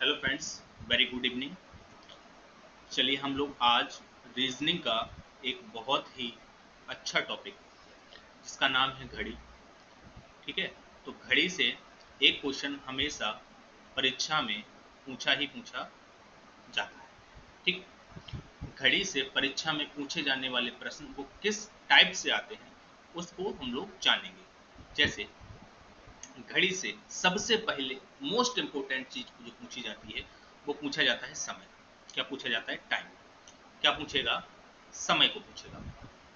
Hello friends, very good evening. चलिए हम लोग आज रीजनिंग का एक बहुत ही अच्छा टॉपिक जिसका नाम है घड़ी। ठीक है, तो घड़ी से एक क्वेश्चन हमेशा परीक्षा में पूछा ही पूछा जाता है। ठीक, घड़ी से परीक्षा में पूछे जाने वाले प्रश्न वो किस टाइप से आते हैं उसको हम लोग जानेंगे। जैसे घड़ी से सबसे पहले मोस्ट इंपोर्टेंट चीज जो पूछी जाती है वो पूछा जाता है समय। क्या पूछा जाता है? टाइम। क्या पूछेगा? समय को पूछेगा।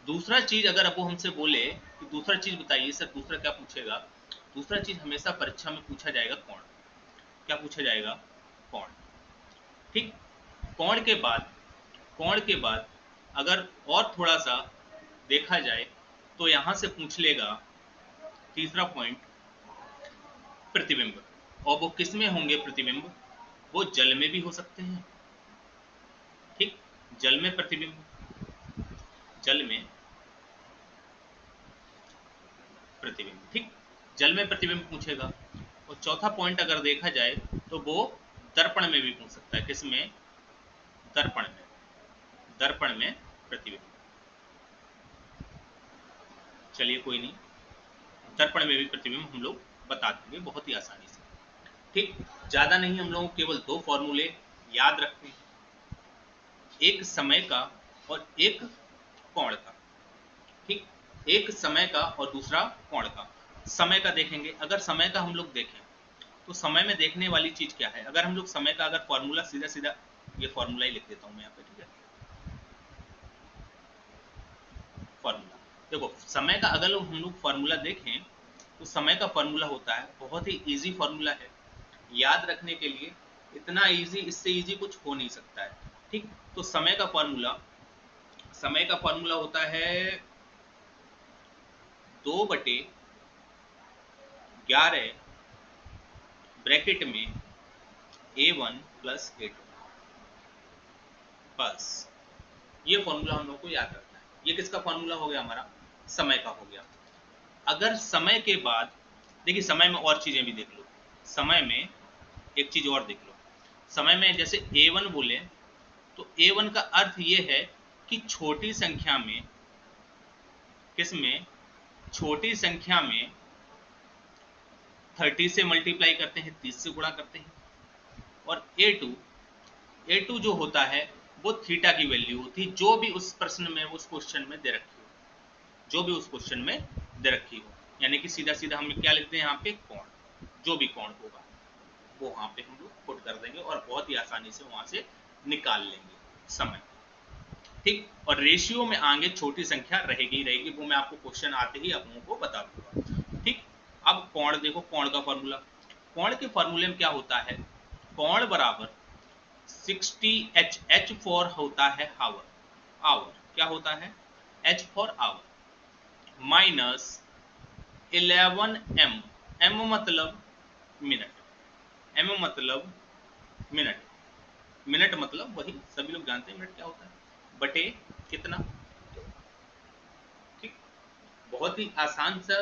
दूसरा चीज अगर अब वो हमसे बोले कि दूसरा चीज बताइए सर, दूसरा क्या पूछेगा? दूसरा चीज हमेशा परीक्षा में पूछा जाएगा कौन। क्या पूछा जाएगा? कौन। ठीक, कौन के बाद अगर और थोड़ा सा देखा जाए तो यहां से पूछ लेगा तीसरा पॉइंट, प्रतिबिंब। और वो किस में होंगे प्रतिबिंब? वो जल में भी हो सकते हैं। ठीक, जल में प्रतिबिंब, जल में प्रतिबिंब। ठीक, जल में प्रतिबिंब पूछेगा। और चौथा पॉइंट अगर देखा जाए तो वो दर्पण में भी पूछ सकता है। किस में? दर्पण में। दर्पण में प्रतिबिंब। चलिए कोई नहीं, दर्पण में भी प्रतिबिंब हम लोग बता देंगे बहुत ही आसानी से। ठीक, ज्यादा नहीं, हम लोग केवल दो फॉर्मूले याद रखते हैं, एक समय का और एक कोण का। ठीक, एक समय का और दूसरा कोण का। समय का देखेंगे। अगर समय का हम लोग देखें तो समय में देखने वाली चीज क्या है? अगर हम लोग समय का अगर फॉर्मूला सीधा सीधा, ये फॉर्मूला ही लिख देता हूं मैं यहाँ पे। ठीक है, फॉर्मूला देखो, समय का अगर हम लोग फॉर्मूला देखें तो समय का फॉर्मूला होता है, बहुत ही इजी फॉर्मूला है याद रखने के लिए। इतना इजी, इससे इजी कुछ हो नहीं सकता है। ठीक, तो समय का फॉर्मूला होता है 2/11 ब्रैकेट में A1 प्लस A2। बस ये फॉर्मूला हम लोग को याद रखना है। ये किसका फॉर्मूला हो गया? हमारा समय का हो गया। अगर समय के बाद देखिए, समय में और चीजें भी देख लो। समय में एक चीज और देख लो। समय में जैसे A1 बोले तो A1 का अर्थ ये है कि छोटी संख्या में, किसमें? छोटी संख्या में 30 से मल्टीप्लाई करते हैं, 30 से गुणा करते हैं। और A2 जो होता है वो थीटा की वैल्यू होती है, जो भी उस प्रश्न में, उस क्वेश्चन में दे रखी हो, जो भी उस क्वेश्चन में दे रखी हो। यानी कि सीधा सीधा हम क्या लिखते हैं यहाँ पे? कोण। जो भी कोण होगा वो वहां पे हम लोग पुट कर देंगे और बहुत ही आसानी से वहां से निकाल लेंगे समय। ठीक, और रेशियो में आगे छोटी संख्या रहेगी ही रहेगी, वो मैं आपको क्वेश्चन आते ही आप लोगों को बता दूंगा। ठीक, अब कोण देखो, कोण का फॉर्मूला, कोण के फॉर्मूले में क्या होता है? कोण बराबर 60 H फॉर होता है हावर। आवर क्या होता है? H for our minus 11 M मतलब मिनट। M मतलब मिनट। मिनट मतलब वही सभी लोग जानते हैं मिनट क्या होता है, बटे कितना। ठीक, बहुत ही आसान सा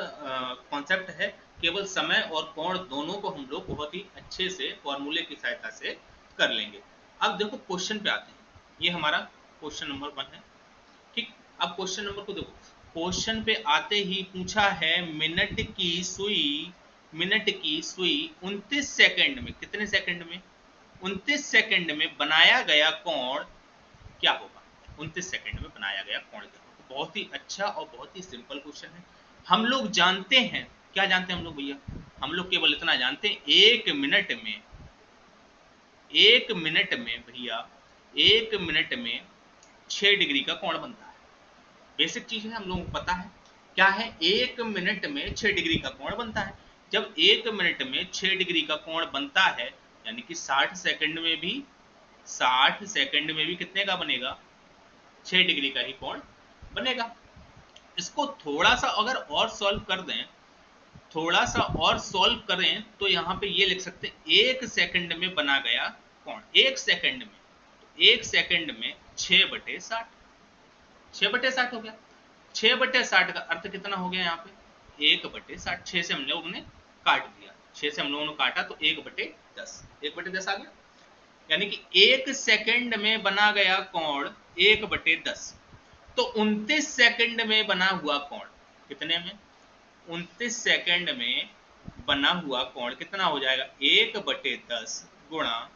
कॉन्सेप्ट है। केवल समय और कोण दोनों को हम लोग बहुत ही अच्छे से फॉर्मूले की सहायता से कर लेंगे। अब देखो क्वेश्चन पे आते हैं। ये हमारा क्वेश्चन नंबर 1 है। ठीक, अब क्वेश्चन नंबर को देखो। क्वेश्चन पे आते ही पूछा है मिनट की सुई 29 सेकंड में, कितने सेकंड में? 29 सेकंड में बनाया गया कोण क्या होगा? 29 सेकंड में बनाया गया कोण क्या होगा? बहुत ही अच्छा और बहुत ही सिंपल क्वेश्चन है। हम लोग जानते हैं, क्या जानते हैं हम लोग भैया? हम लोग केवल इतना जानते हैं, एक मिनट में भैया, एक मिनट में 6 डिग्री का कोण बनता है। बेसिक चीज है, हम लोगों को पता है क्या है। एक मिनट में 6 डिग्री का कोण बनता है। जब एक मिनट में 6 डिग्री का कोण बनता है, यानी कि 60 सेकंड में भी, 60 सेकंड में भी कितने का बनेगा? 6 डिग्री का ही कोण बनेगा। इसको थोड़ा सा अगर और सॉल्व कर दें, थोड़ा सा और सॉल्व करें तो यहाँ पे ये लिख सकते हैं, एक सेकंड में बना गया कोण। एक सेकंड में, तो एक सेकंड में 6/60, 6/60 हो गया। 6/60 का अर्थ कितना हो गया यहाँ पे? 1/60। 6 से हम लोगों ने काट दिया, 6 से हम लोगों ने काटा तो 1/10, 1/10 आ गया। यानी कि 1 सेकंड में बना गया कोण 1/10। तो 29 सेकंड में बना हुआ कोण कितने में, 29 सेकंड में बना हुआ कोण कितना हो जाएगा, 1/10 गुणा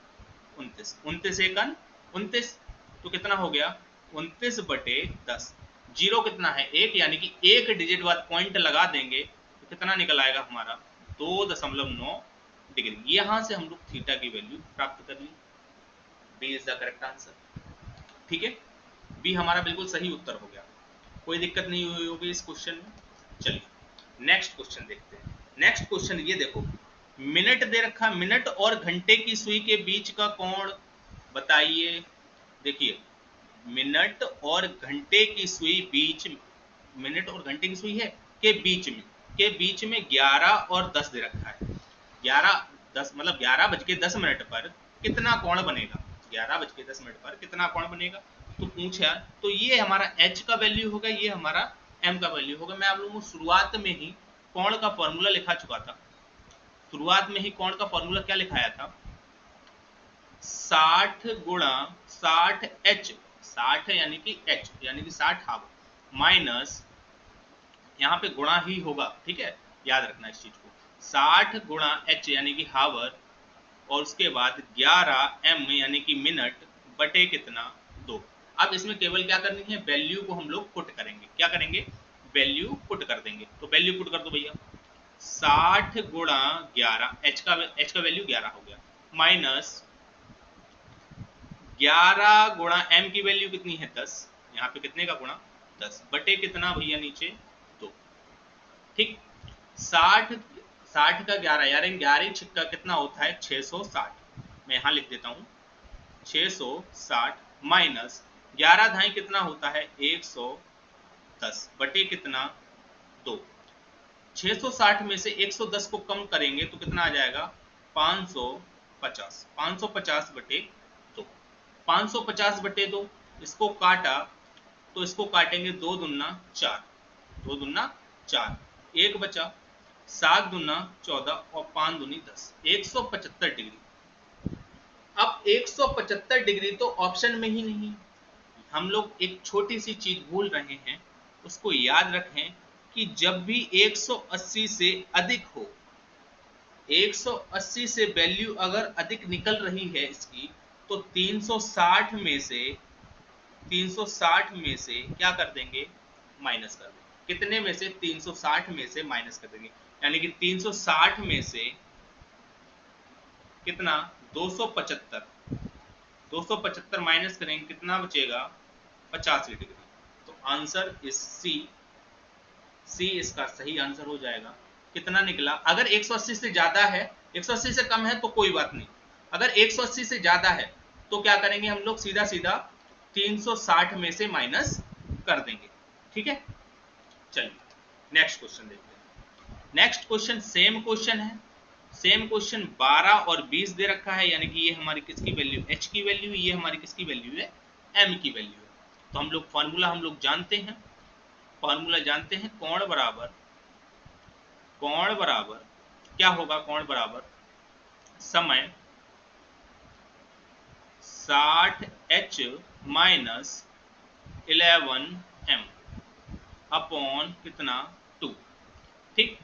29, 29 एकन 29, तो कितना हो गया 29/10। जीरो कितना है 1, यानी कि 1 डिजिट बाद पॉइंट लगा देंगे तो कितना निकल आएगा हमारा 2.9 डिग्री। यहां से हम लोग थीटा की वैल्यू प्राप्त कर ली। B is the correct answer. ठीक है, बी हमारा बिल्कुल सही उत्तर हो गया, कोई दिक्कत नहीं हुई होगी इस क्वेश्चन में। चलिए नेक्स्ट क्वेश्चन देखते हैं। नेक्स्ट क्वेश्चन ये देखो, मिनट दे रखा, मिनट और घंटे की सुई के बीच का कोण बताइए। देखिए मिनट और घंटे की सुई बीच, मिनट और घंटे की सुई है के बीच में 11 और 10 दे रखा है। 11-10 मतलब 11:10 पर कितना कोण बनेगा, 11:10 पर कितना कोण बनेगा। तो पूछा, तो ये हमारा h का वैल्यू होगा, ये हमारा m का वैल्यू होगा। मैं आप लोगों को शुरुआत में ही कोण का फॉर्मूला लिखा चुका था। शुरुआत में ही कोण का फॉर्मूला क्या लिखाया था, 60 गुणा 60h, 60 यानी कि h यानी कि 60 हाफ माइनस, यहाँ पे गुणा ही होगा, ठीक है, याद रखना इस चीज को। 60 गुणा h यानी कि हावर, और उसके बाद 11 m यानी कि मिनट बटे कितना 2। अब इसमें केवल क्या करनी है, वैल्यू को हम लोग पुट करेंगे। क्या करेंगे, वैल्यू पुट कर देंगे। तो वैल्यू पुट कर दो भैया, 60 गुणा 11, h का वैल्यू 11 हो गया, माइनस 11 गुणा m की वैल्यू कितनी है 10, यहाँ पे कितने का गुणा 10 बटे कितना भैया नीचे 2। ठीक, 60 का 11, यार 11 छिक्का कितना होता है 660। मैं यहाँ लिख देता हूँ 660 माइनस 11 धाई कितना होता है 110 बटे कितना 2। 660 में से 110 को कम करेंगे तो कितना आ जाएगा 550, 550 बटे 2, 550 बटे 2। इसको काटा तो इसको काटेंगे 2 दूना 4, 2 दूना 4, 1 बचा, 7 दूना 14 और 5 दूनी 10, 175 डिग्री। अब 175 डिग्री तो ऑप्शन में ही नहीं। हम लोग एक छोटी सी चीज भूल रहे हैं, उसको याद रखें कि जब भी 180 से अधिक हो, 180 से वैल्यू अगर अधिक निकल रही है इसकी, तो 360 में से क्या कर देंगे, माइनस कर देंगे। कितने में से, 360 में से माइनस कर देंगे, यानी कि 360 में से कितना 275, 275 माइनस करेंगे कितना बचेगा 85 डिग्री। तो आंसर इज सी इसका सही आंसर हो जाएगा। कितना निकला, अगर 180 से ज्यादा है, 180 से कम है तो कोई बात नहीं, अगर 180 से ज्यादा है तो क्या करेंगे हम लोग, सीधा सीधा 360 में से माइनस कर देंगे। ठीक है, चलिए नेक्स्ट क्वेश्चन देखते हैं। नेक्स्ट क्वेश्चन सेम क्वेश्चन है, सेम क्वेश्चन 12 और 20 दे रखा है, यानी कि ये हमारी किसकी वैल्यू, h की वैल्यू, ये हमारी किसकी वैल्यू है, m की वैल्यू है। तो हम लोग फॉर्मूला हम लोग जानते हैं, फॉर्मूला जानते हैं, कोण बराबर क्या होगा, कोण बराबर समय 60h माइनस 11m अपॉन कितना 2। ठीक,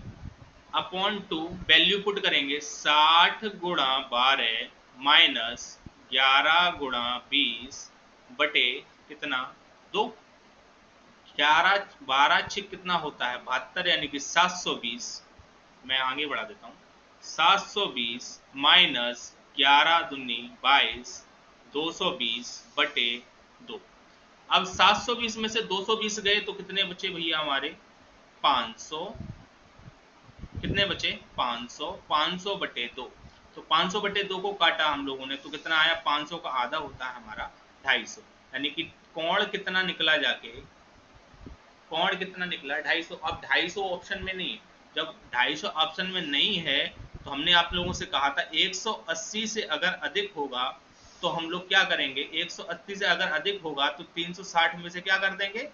अपॉन 2 वैल्यू पुट करेंगे, 60 गुणा 12 माइनस 11 गुणा 20 बटे कितना 2। 11 12 छिक कितना होता है 72, यानी कि 720। मैं आगे बढ़ा देता हूँ, 720 माइनस 11 दूनी 22, 220 बटे 2। अब 720 में से 220 गए तो कितने बचे भैया हमारे 500, कितने बचे 500, 500 बटे 2। तो 500 बटे 2 को काटा हम लोगों ने तो कितना आया, 500 का आधा होता है हमारा 250, यानी कि कोण कितना निकला जाके, कोण कितना निकला 250। अब 250 ऑप्शन में नहीं, जब 250 ऑप्शन में नहीं है तो हमने आप लोगों से कहा था 180 से अगर अधिक होगा तो हम लोग क्या करेंगे, 180 से अगर अधिक होगा तो 360 में से क्या कर देंगे,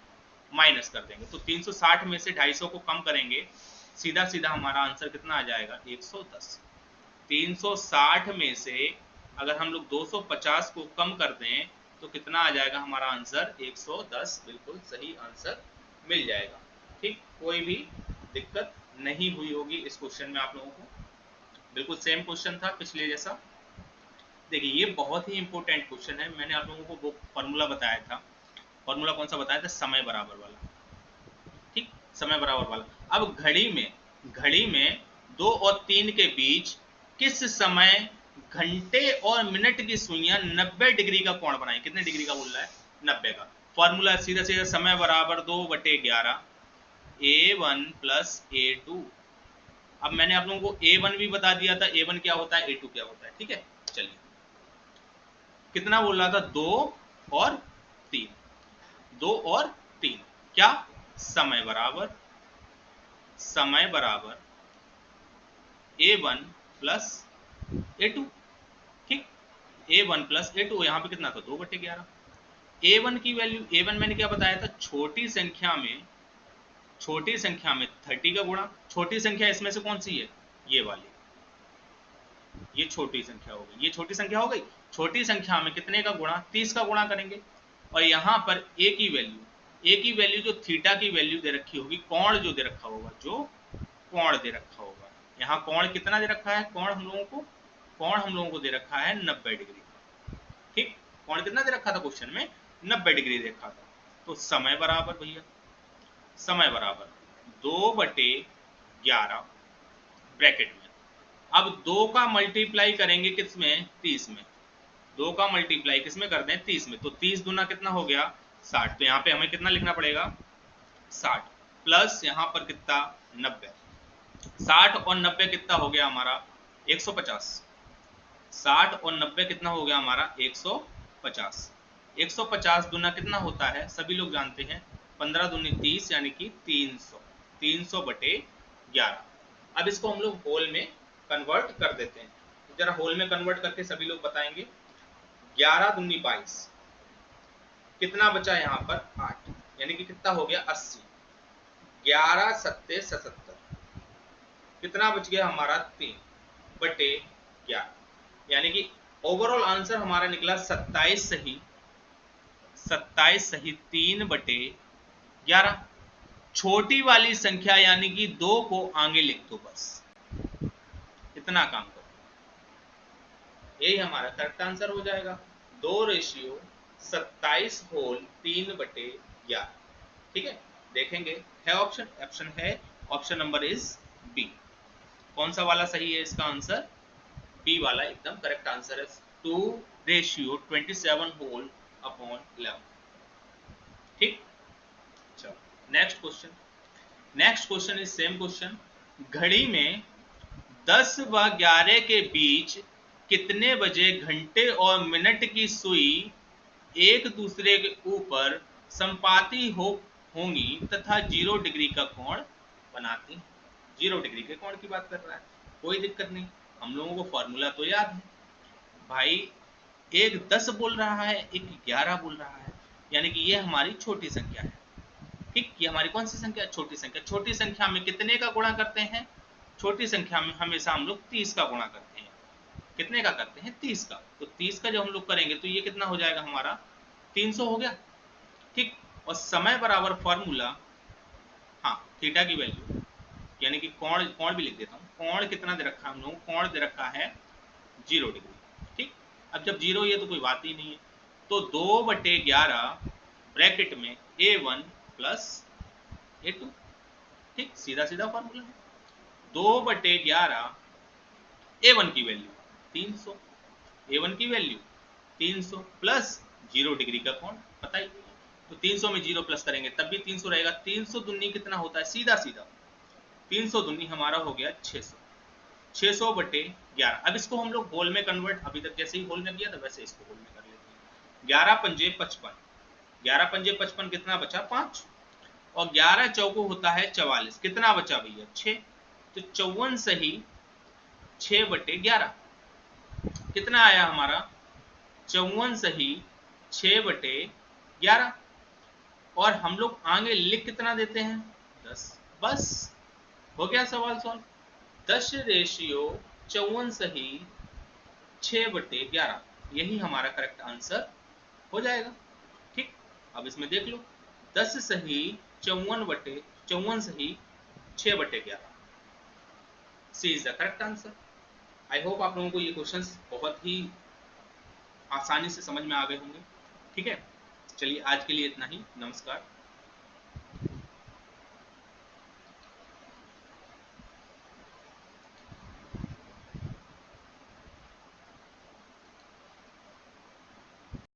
माइनस कर देंगे। तो 360 में से 250 को कम करेंगे, सीधा सीधा हमारा आंसर कितना आ जाएगा 110। 360 में से अगर हम लोग 250 को कम कर दें तो कितना आ जाएगा हमारा आंसर? 110। बिल्कुल सही आंसर मिल जाएगा। ठीक, कोई भी दिक्कत नहीं हुई होगी इस क्वेश्चन में आप लोगों को। बिल्कुल सेम क्वेश्चन था पिछले जैसा। देखिए ये बहुत ही इंपॉर्टेंट क्वेश्चन है। मैंने आप लोगों को वो फॉर्मूला बताया था। फॉर्मूला कौन सा बताया था? समय बराबर वाला। ठीक, समय बराबर वाला। अब घड़ी में 2 और 3 के बीच किस समय घंटे और मिनट की सुइयां 90 डिग्री का कोण बनाए? कितने डिग्री का बोल रहा है? 90 का। फॉर्मूला सीधा सीधा समय बराबर 2/11 A1 प्लस A2। अब मैंने आप लोगों को A1 भी बता दिया था, A1 क्या होता है, A2 क्या होता है। ठीक है, चलिए कितना बोल रहा था? 2 और 3। 2 और 3 क्या? समय बराबर A1 प्लस A2। ठीक, A1 प्लस A2 यहाँ पे कितना था? 2/11। A1 की वैल्यू, A1 मैंने क्या बताया था? छोटी संख्या में 30 का गुणा। छोटी संख्या इसमें से कौन सी है? ये वाली, ये छोटी संख्या हो गई। ये छोटी संख्या हो गई। छोटी संख्या में कितने का गुणा? 30 का गुणा करेंगे। और यहाँ पर ए की वैल्यू जो थीटा की वैल्यू दे रखी होगी, कोण जो दे रखा होगा, जो कोण दे रखा होगा, यहाँ कोण कितना दे रखा है? कोण हम लोगों को दे रखा है 90 डिग्री। ठीक, कोण कितना दे रखा था क्वेश्चन में? 90 डिग्री दे रखा था। तो समय बराबर भैया, समय बराबर 2/11 ब्रैकेट में। अब 2 का मल्टीप्लाई करेंगे किसमें? 30 में। 2 का मल्टीप्लाई किसमें कर दें? 30 में। तो 30 दूना कितना हो गया? 60। तो यहाँ पे हमें कितना लिखना पड़ेगा? 60 प्लस यहाँ पर कितना? 90। 60 और 90 कितना हो गया हमारा? 150। 60 और 90 कितना हो गया हमारा? 150। 150 दूना कितना होता है? सभी लोग जानते हैं, 15 दूनी 30 यानी कि 300। 300/11। अब इसको हम लोग होल में कन्वर्ट कर देते हैं। जरा होल में कन्वर्ट करके सभी लोग बताएंगे। 11 दूनी 22, कितना बचा यहाँ पर? 8, यानी कि कितना हो गया? 80। 11 सत्ते 77, कितना बच गया हमारा? 3/11। यानी कि ओवरऑल आंसर हमारा निकला 27 सही। 3/11। छोटी वाली संख्या यानी कि 2 को आगे लिख दो, बस इतना काम करो, यही हमारा करेक्ट आंसर हो जाएगा। 2/27 होल 3/11। ठीक है, देखेंगे है ऑप्शन है, ऑप्शन नंबर इज बी। कौन सा वाला सही है इसका आंसर? बी वाला एकदम करेक्ट आंसर है। 2/27 होल अपॉन 11। ठीक, चलो next question is same question. घड़ी में 10 व 11 के बीच कितने बजे घंटे और मिनट की सुई एक दूसरे के ऊपर संपाती होंगी तथा 0 डिग्री का कोण बनाती? 0 डिग्री के कोण की बात कर रहा है, कोई दिक्कत नहीं। हम लोगों को फॉर्मूला तो याद है भाई। एक 10 बोल रहा है, एक 11 बोल रहा है, यानी कि ये हमारी छोटी संख्या है। ठीक, ये हमारी कौन सी संख्या? छोटी संख्या। छोटी संख्या में कितने का गुणा करते हैं? छोटी संख्या में हमेशा हम लोग 30 का गुणा करते हैं। कितने का करते हैं? 30 का। तो 30 का जब हम लोग करेंगे तो ये कितना हो जाएगा हमारा? 300 हो गया। ठीक, और समय बराबर फॉर्मूला, हाँ थीटा की वैल्यू, यानी कि कोण भी लिख देता हूँ। कोण कितना दे रखा है हम लोगों को? कोण दे रखा है 0 डिग्री। ठीक, अब जब 0 ही है तो कोई बात ही नहीं है। तो 2/11 ब्रैकेट में A1 प्लस A2। ठीक, सीधा सीधा फॉर्मूला है। 2/11 A1 की वैल्यू 300, A1 की वैल्यू 300 प्लस 0 डिग्री का कोण पता ही। तो 300 में 0 प्लस करेंगे तब भी 300 रहेगा। 300 दुनी कितना होता है? सीधा सीधा 300 दुनी हमारा हो गया 600। 600/11। अब इसको हम लोग होल में कन्वर्ट, अभी तक जैसे ही होल में किया था वैसे इसको होल में कर लेते हैं। 11 पंजे 55, 11 पंजे 55, कितना बचा? 5। और 11 चौको होता है 44, कितना बचा भैया? 6। तो 54 सही 6/11 कितना आया हमारा? 54 सही 6/11। और हम लोग आगे लिख कितना देते हैं? 10। बस हो गया सवाल सॉल्व। 10/54 सही 6/11, यही हमारा करेक्ट आंसर हो जाएगा। ठीक, अब इसमें देख लो, 10 सही 54 सही 6/11, C is the correct answer. I hope आप लोगों को ये क्वेश्चंस बहुत ही आसानी से समझ में आ गए होंगे। ठीक है, चलिए आज के लिए इतना ही, नमस्कार।